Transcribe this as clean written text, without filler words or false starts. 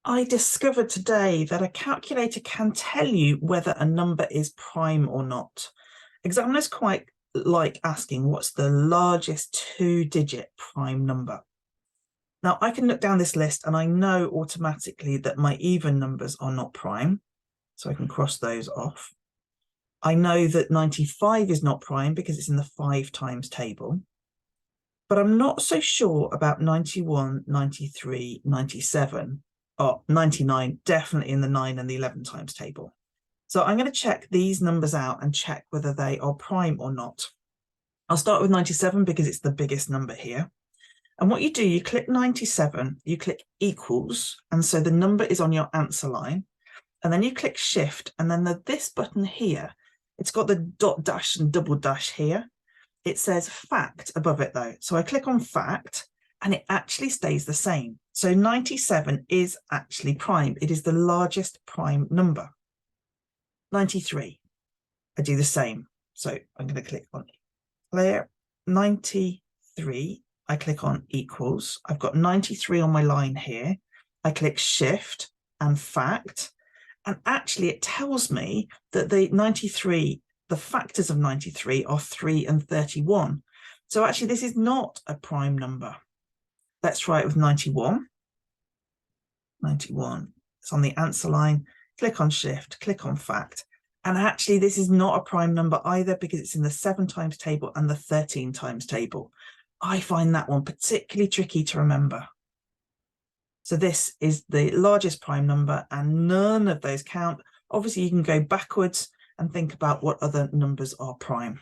I discovered today that a calculator can tell you whether a number is prime or not. Examiners quite like asking what's the largest two-digit prime number. Now, I can look down this list and I know automatically that my even numbers are not prime, so I can cross those off. I know that 95 is not prime because it's in the 5 times table. But I'm not so sure about 91, 93, 97, or 99, definitely in the 9 and the 11 times table. So I'm going to check these numbers out and check whether they are prime or not. I'll start with 97 because it's the biggest number here. And what you do, you click 97, you click equals, and so the number is on your answer line. And then you click shift, and then this button here, it's got the dot dash and double dash here. It says fact above it though. So I click on fact and it actually stays the same. So 97 is actually prime. It is the largest prime number. 93, I do the same. So I'm going to click on clear. 93, I click on equals. I've got 93 on my line here. I click shift and fact. And actually it tells me that the 93, the factors of 93 are 3 and 31. So actually this is not a prime number. Let's try it with 91. 91, it's on the answer line. Click on shift, click on fact. And actually this is not a prime number either because it's in the 7 times table and the 13 times table. I find that one particularly tricky to remember. So this is the largest prime number and none of those count. Obviously you can go backwards and think about what other numbers are prime.